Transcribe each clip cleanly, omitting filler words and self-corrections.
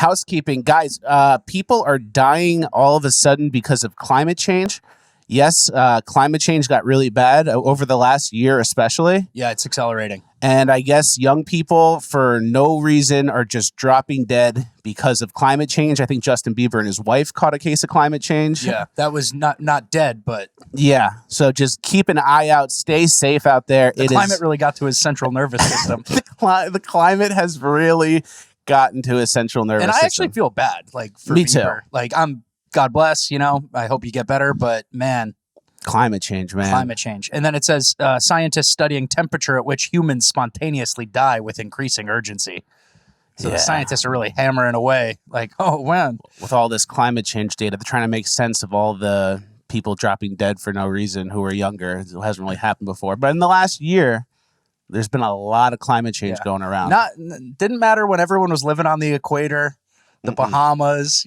Housekeeping, guys. People are dying all of a sudden because of climate change. Yes, climate change got really bad over the last year, especially. Yeah, it's accelerating. And I guess young people, for no reason, are just dropping dead because of climate change. I think Justin Bieber and his wife caught a case of climate change. Yeah, that was not dead, but yeah. So just keep an eye out. Stay safe out there. The climate really got to his central nervous system. The climate has really gotten to his central nervous system. And I actually feel bad, like, for Me Bieber. too. Like, God bless, I hope you get better, but man. Climate change, man. Climate change. And then it says, scientists studying temperature at which humans spontaneously die with increasing urgency. So the scientists are really hammering away, like, oh, man. With all this climate change data, they're trying to make sense of all the people dropping dead for no reason who are younger. It hasn't really happened before. But in the last year, there's been a lot of climate change going around. Didn't matter when everyone was living on the equator, the Bahamas,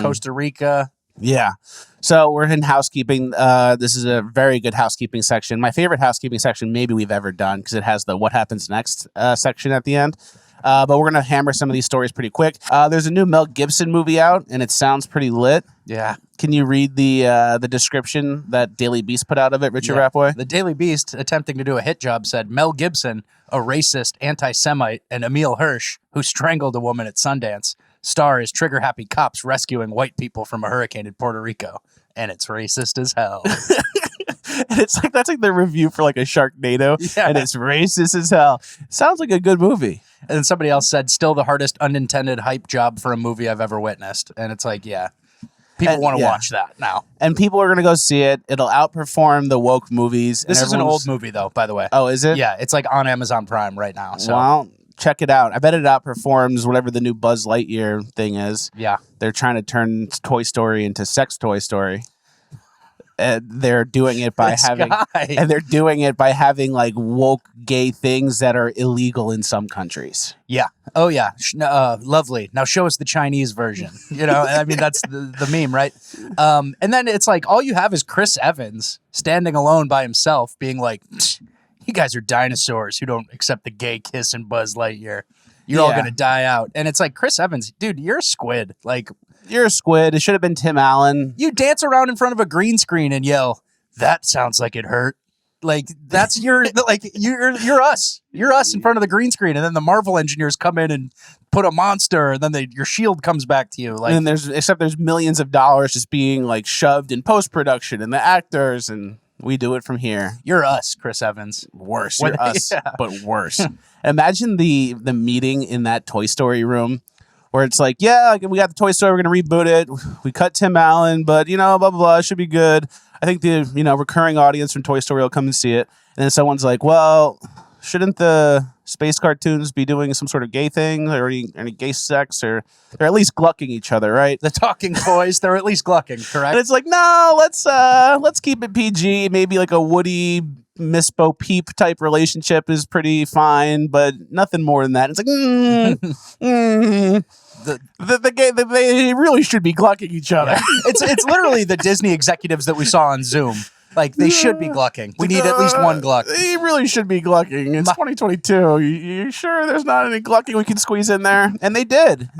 Costa Rica. Yeah. So we're in housekeeping. This is a very good housekeeping section. My favorite housekeeping section maybe we've ever done because it has the what happens next section at the end. But we're going to hammer some of these stories pretty quick. There's a new Mel Gibson movie out, and it sounds pretty lit. Yeah. Can you read the description that Daily Beast put out of it, Richard Rapoy? The Daily Beast, attempting to do a hit job, said, Mel Gibson, a racist, anti-Semite, and Emil Hirsch, who strangled a woman at Sundance, star as trigger-happy cops rescuing white people from a hurricane in Puerto Rico. And it's racist as hell. And it's like, that's like the review for like a Sharknado. Yeah. And it's racist as hell. Sounds like a good movie. And then somebody else said, still the hardest unintended hype job for a movie I've ever witnessed. And it's like, yeah, people want to watch that now. And people are going to go see it. It'll outperform the woke movies. This is an old movie, though, by the way. Oh, is it? Yeah, it's like on Amazon Prime right now. So. Well, check it out. I bet it outperforms whatever the new Buzz Lightyear thing is. Yeah. They're trying to turn Toy Story into Sex Toy Story. And they're doing it by having like woke gay things that are illegal in some countries. Yeah. Oh yeah. Lovely. Now show us the Chinese version. I mean, that's the meme, right? And then it's like all you have is Chris Evans standing alone by himself being like, you guys are dinosaurs who don't accept the gay kiss in Buzz Lightyear. You're all going to die out. And it's like, Chris Evans, dude, you're a squid. Like, you're a squid. It should have been Tim Allen. You dance around in front of a green screen and yell, that sounds like it hurt. Like, that's you're us. You're us in front of the green screen. And then the Marvel engineers come in and put a monster, and then your shield comes back to you. Like, and there's millions of dollars just being like shoved in post-production and the actors, and we do it from here. You're us, Chris Evans. Worse. You're us, but worse. Imagine the meeting in that Toy Story room where it's like, yeah, we got the Toy Story, we're going to reboot it. We cut Tim Allen, but, blah, blah, blah, it should be good. I think the, recurring audience from Toy Story will come and see it. And then someone's like, well, shouldn't the space cartoons be doing some sort of gay thing or any gay sex, or they're at least glucking each other, right? The talking toys, they're at least glucking, correct? And it's like, no, let's keep it PG. Maybe like a Woody Miss Bo Peep type relationship is pretty fine, but nothing more than that. It's like, they really should be glucking each other. Yeah. It's literally the Disney executives that we saw on Zoom. Like, they should be glucking. We need at least one gluck. They really should be glucking. It's 2022. You sure there's not any glucking we can squeeze in there? And they did.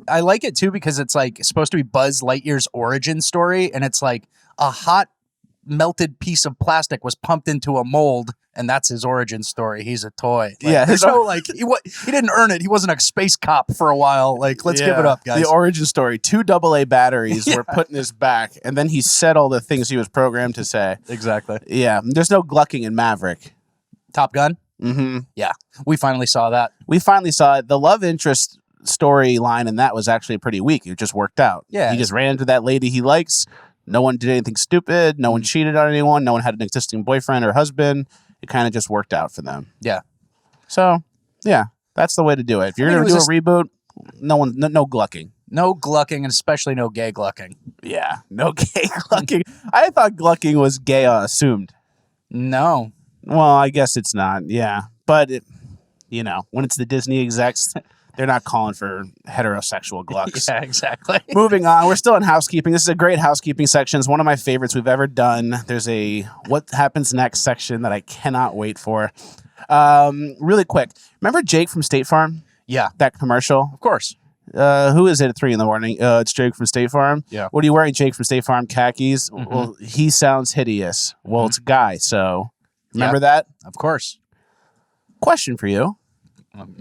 I like it, too, because it's, like, supposed to be Buzz Lightyear's origin story, and it's, like, a hot, melted piece of plastic was pumped into a mold, and that's his origin story. He's a toy. Like, there's no, like, he didn't earn it. He wasn't a space cop for a while. Like, let's give it up, guys. The origin story, 2 AA batteries were put in his back, and then he said all the things he was programmed to say. Exactly. Yeah. There's no glucking in Maverick. Top Gun? Mm-hmm. Yeah. We finally saw that. We finally saw it. The love interest storyline in that was actually pretty weak. It just worked out. Yeah. He just ran into that lady he likes. No one did anything stupid. No one cheated on anyone. No one had an existing boyfriend or husband. It kind of just worked out for them. Yeah. So, yeah, that's the way to do it. If you're going to do a reboot, no glucking. No glucking, and especially no gay glucking. Yeah, no gay glucking. I thought glucking was gay assumed. No. Well, I guess it's not, yeah. But, when it's the Disney execs... They're not calling for heterosexual glucks. Yeah, exactly. Moving on. We're still in housekeeping. This is a great housekeeping section. It's one of my favorites we've ever done. There's a what happens next section that I cannot wait for. Really quick. Remember Jake from State Farm? Yeah. That commercial? Of course. Who is it at 3 a.m? It's Jake from State Farm. Yeah. What are you wearing, Jake from State Farm? Khakis. Well, he sounds hideous. Well, it's a guy, so remember that? Of course. Question for you.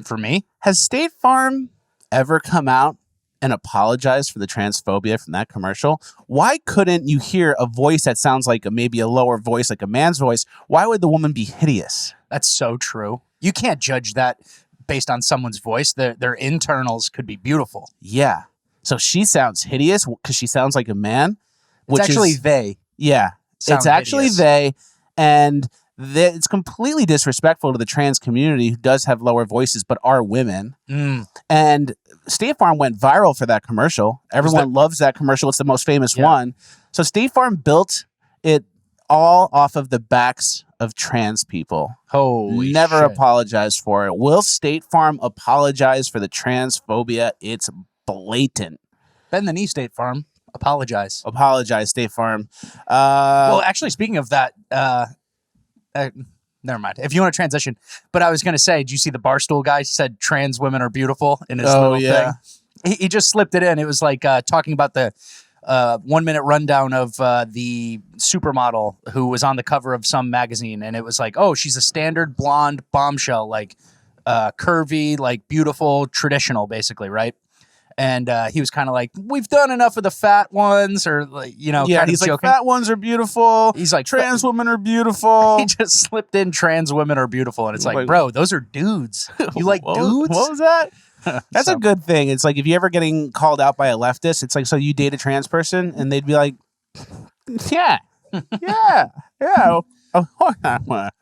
For me? Has State Farm ever come out and apologized for the transphobia from that commercial? Why couldn't you hear a voice that sounds like maybe a lower voice, like a man's voice? Why would the woman be hideous? That's so true. You can't judge that based on someone's voice. Their internals could be beautiful. Yeah. So she sounds hideous because she sounds like a man. It's actually they. Yeah. It's actually hideous. they. And it's completely disrespectful to the trans community who does have lower voices but are women. And State Farm went viral for that commercial. Everyone loves that commercial. It's the most famous one. So State Farm built it all off of the backs of trans people. Holy Never shit. apologized for it. Will State Farm apologize for the transphobia? It's blatant. Bend the knee, State Farm. Apologize. Apologize, State Farm. Well, actually, speaking of that, never mind. If you want to transition, but I was going to say, did you see the Barstool guy said trans women are beautiful in his little thing? He just slipped it in. It was like talking about the 1 minute rundown of the supermodel who was on the cover of some magazine. And it was like, oh, she's a standard blonde bombshell, like curvy, like beautiful, traditional, basically, right? And he was kind of like, we've done enough of the fat ones, or like, you know, kind he's of like, joking. fat ones are beautiful. He's like, trans women are beautiful. He just slipped in trans women are beautiful. And it's like, bro, those are dudes. You like dudes? What was that? That's a good thing. It's like if you're ever getting called out by a leftist, it's like, so you date a trans person? And they'd be like, yeah. All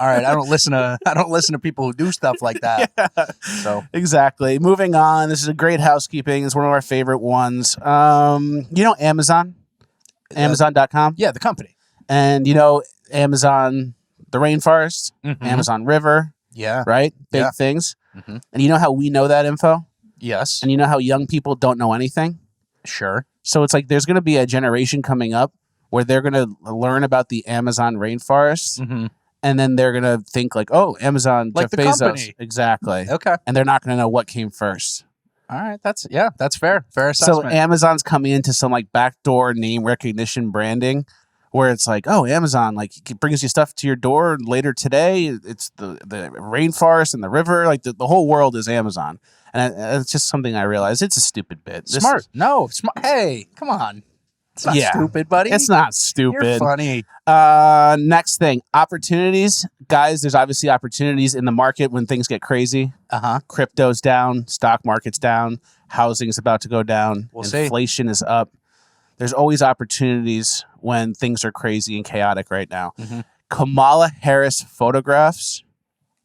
right, I don't listen to people who do stuff like that. So exactly. Moving on. This is a great housekeeping. It's one of our favorite ones. You know Amazon? Amazon.com? Yeah, the company. And you know Amazon, the rainforest, Amazon River. Yeah. Right? Big things. And you know how we know that info? Yes. And you know how young people don't know anything? Sure. So it's like there's going to be a generation coming up where they're going to learn about the Amazon rainforest, and then they're going to think like, oh, Amazon, like Jeff the Bezos. company. Exactly. Okay. And they're not going to know what came first. All right. That's fair. Fair assessment. So Amazon's coming into some like backdoor name recognition branding where it's like, oh, Amazon, like it brings you stuff to your door later today. It's the rainforest and the river. Like the whole world is Amazon. And it's just something I realized. It's a stupid bit. Smart. Smart. Hey, come on. It's not stupid, buddy. It's not stupid. You're funny. Next thing, opportunities. Guys, there's obviously opportunities in the market when things get crazy. Crypto's down, stock market's down, housing's about to go down, inflation is up. There's always opportunities when things are crazy and chaotic right now. Kamala Harris photographs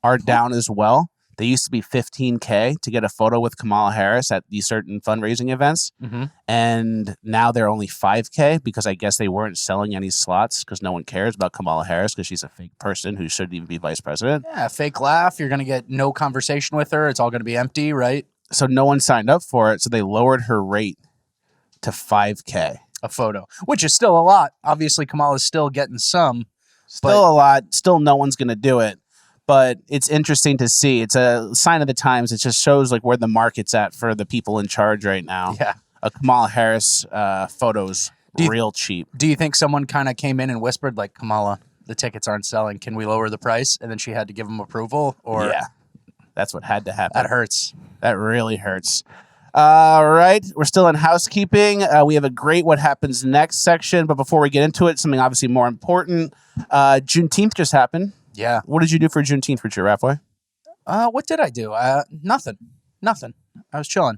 are down as well. They used to be $15K to get a photo with Kamala Harris at these certain fundraising events. And now they're only $5K because I guess they weren't selling any slots because no one cares about Kamala Harris because she's a fake person who shouldn't even be vice president. Yeah, fake laugh. You're going to get no conversation with her. It's all going to be empty, right? So no one signed up for it. So they lowered her rate to $5K. A photo, which is still a lot. Obviously, Kamala's still getting some. Still a lot. Still no one's going to do it. But it's interesting to see. It's a sign of the times. It just shows like where the market's at for the people in charge right now. Yeah. A Kamala Harris photo's real cheap. Do you think someone kind of came in and whispered like, Kamala, the tickets aren't selling. Can we lower the price? And then she had to give them approval? Or yeah. That's what had to happen. That hurts. That really hurts. All right. We're still in housekeeping. We have a great what happens next section. But before we get into it, something obviously more important. Juneteenth just happened. Yeah. What did you do for Juneteenth, Richard Raffway? What did I do? Nothing. I was chilling.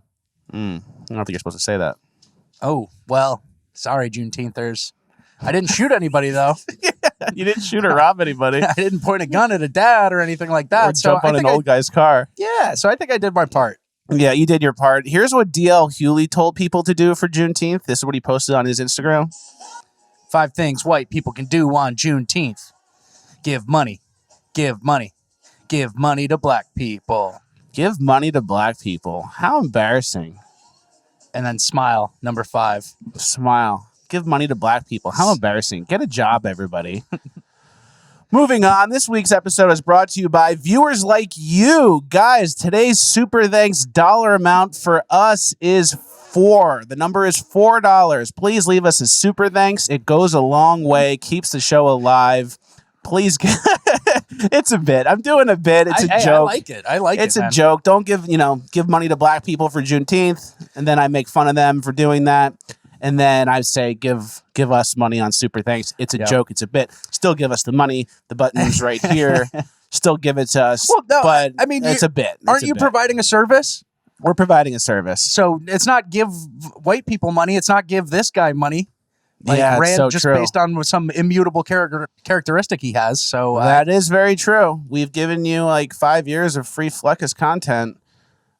I don't think you're supposed to say that. Oh, well, sorry, Juneteenthers. I didn't shoot anybody, though. You didn't shoot or rob anybody. I didn't point a gun at a dad or anything like that. Or jump on an old guy's car. Yeah, so I think I did my part. Yeah, you did your part. Here's what DL Hewley told people to do for Juneteenth. This is what he posted on his Instagram. 5 things white people can do on Juneteenth. Give money. Give money. Give money to black people. Give money to black people. How embarrassing. And then smile, number 5. Smile. Give money to black people. How embarrassing. Get a job, everybody. Moving on, this week's episode is brought to you by viewers like you. Guys, today's super thanks dollar amount for us is 4. The number is $4. Please leave us a super thanks. It goes a long way, keeps the show alive. Please, it's a bit. I'm doing a bit. It's a joke. I like it. I like it. It's a joke. Don't give money to black people for Juneteenth, and then I make fun of them for doing that. And then I say, give us money on super thanks. It's a joke. It's a bit. Still give us the money. The button's right here. Still give it to us. Well, no, but I mean, it's a bit. Aren't you providing a service? We're providing a service. So it's not give white people money. It's not give this guy money. Like yeah, Rand, so just true. based on some immutable characteristic he has. So that is very true. We've given you like 5 years of free Fleccas content.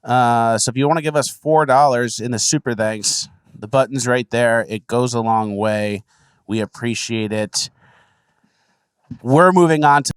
So if you want to give us $4 in the super thanks, the button's right there. It goes a long way. We appreciate it. We're moving on to